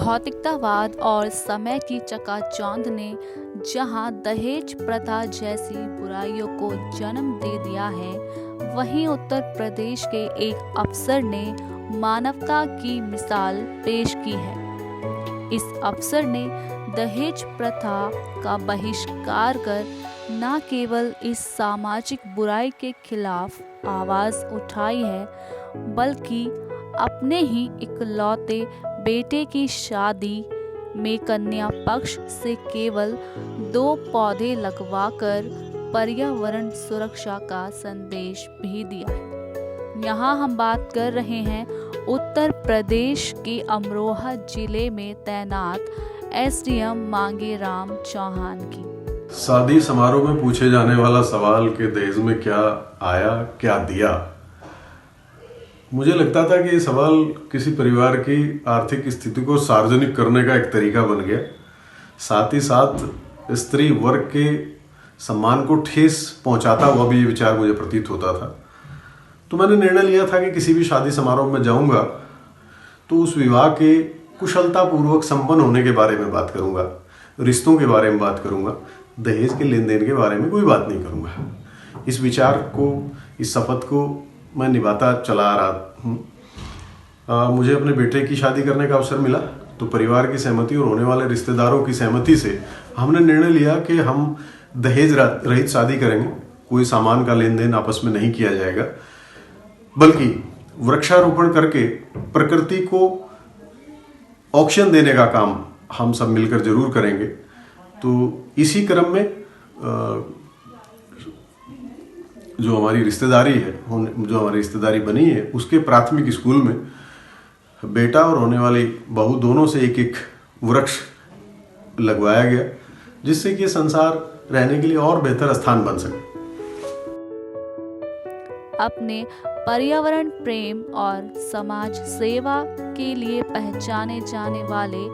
भौतिकतावाद और समय की चकाचौंध ने जहां दहेज प्रथा जैसी बुराइयों को जन्म दे दिया है, वहीं उत्तर प्रदेश के एक अफसर ने मानवता की मिसाल पेश की है। इस अफसर ने दहेज प्रथा का बहिष्कार कर न केवल इस सामाजिक बुराई के खिलाफ आवाज उठाई है, बल्कि अपने ही इकलौते बेटे की शादी में कन्या पक्ष से केवल 2 पौधे लगवाकर पर्यावरण सुरक्षा का संदेश भी दिया है। यहाँ हम बात कर रहे हैं उत्तर प्रदेश के अमरोहा जिले में तैनात एसडीएम मांगेराम चौहान की। शादी समारोह में पूछे जाने वाला सवाल कि दहेज में क्या आया, क्या दिया, मुझे लगता था कि ये सवाल किसी परिवार की आर्थिक स्थिति को सार्वजनिक करने का एक तरीका बन गया। साथ ही साथ स्त्री वर्ग के सम्मान को ठेस पहुंचाता हुआ भी ये विचार मुझे प्रतीत होता था। तो मैंने निर्णय लिया था कि किसी भी शादी समारोह में जाऊंगा तो उस विवाह के कुशलतापूर्वक संपन्न होने के बारे में बात करूंगा, रिश्तों के बारे में बात करूंगा, दहेज के लेन देन के बारे में कोई बात नहीं करूंगा। इस विचार को, इस शपथ को मैं निभाता चला आ रहा हूँ। मुझे अपने बेटे की शादी करने का अवसर मिला तो परिवार की सहमति और होने वाले रिश्तेदारों की सहमति से हमने निर्णय लिया कि हम दहेज रहित शादी करेंगे। कोई सामान का लेन देन आपस में नहीं किया जाएगा, बल्कि वृक्षारोपण करके प्रकृति को ऑक्सीजन देने का काम हम सब मिलकर जरूर करेंगे। तो इसी क्रम में जो हमारी रिश्तेदारी बनी है, उसके प्राथमिक स्कूल में बेटा और होने वाली बहू दोनों से एक वृक्ष लगवाया गया, जिससे कि संसार रहने के लिए और बेहतर स्थान बन सके। अपने पर्यावरण प्रेम और समाज सेवा के लिए पहचाने जाने वाले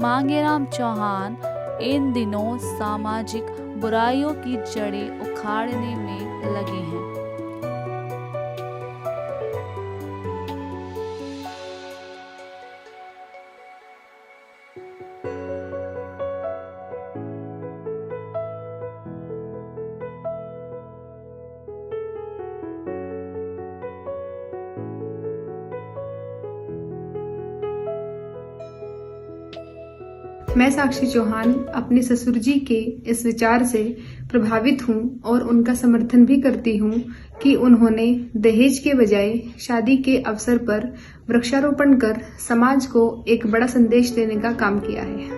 मांगेराम चौहान इन दिनों सामाजिक बुराइयों की जड़ें उखाड़ने में लगे हैं। मैं साक्षी चौहान अपने ससुर जी के इस विचार से प्रभावित हूँ और उनका समर्थन भी करती हूँ कि उन्होंने दहेज के बजाय शादी के अवसर पर वृक्षारोपण कर समाज को एक बड़ा संदेश देने का काम किया है।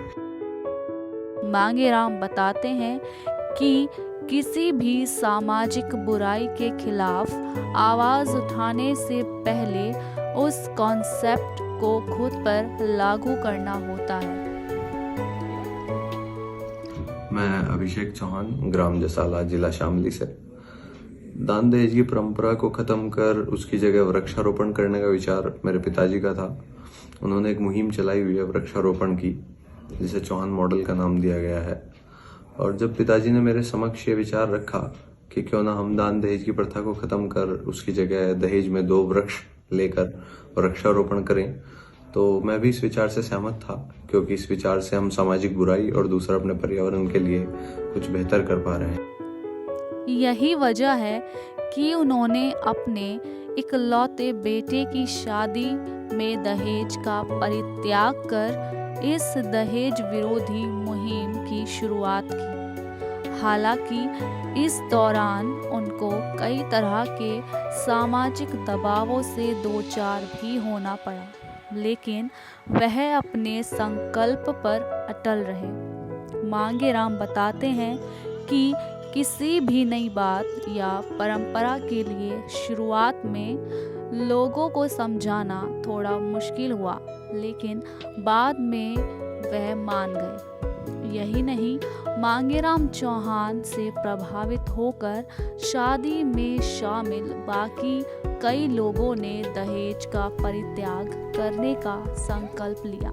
मांगेराम बताते हैं कि किसी भी सामाजिक बुराई के खिलाफ आवाज उठाने से पहले उस कॉन्सेप्ट को खुद पर लागू करना होता है। मैं अभिषेक चौहान, ग्राम जसाला, जिला शामली से। दान दहेज की परंपरा को खत्म कर उसकी जगह वृक्षारोपण करने का विचार मेरे पिताजी का था। उन्होंने एक मुहिम चलाई हुई है वृक्षारोपण की, जिसे चौहान मॉडल का नाम दिया गया है। और जब पिताजी ने मेरे समक्ष ये विचार रखा कि क्यों ना हम दान दहेज की प्रथा को खत्म कर उसकी जगह दहेज में 2 वृक्ष लेकर वृक्षारोपण करें, तो मैं भी इस विचार से सहमत था, क्योंकि इस विचार से हम सामाजिक बुराई और दूसरा अपने पर्यावरण के लिए कुछ बेहतर कर पा रहे हैं। यही वजह है कि उन्होंने अपने इकलौते बेटे की शादी में दहेज का परित्याग कर इस दहेज विरोधी मुहिम की शुरुआत की। हालांकि इस दौरान उनको कई तरह के सामाजिक दबावों से दो चार भी होना पड़ा, लेकिन वह अपने संकल्प पर अटल रहे। मांगेराम बताते हैं कि किसी भी नई बात या परंपरा के लिए शुरुआत में लोगों को समझाना थोड़ा मुश्किल हुआ, लेकिन बाद में वह मान गए। यही नहीं, मांगेराम चौहान से प्रभावित होकर शादी में शामिल बाकी कई लोगों ने दहेज का परित्याग करने का संकल्प लिया।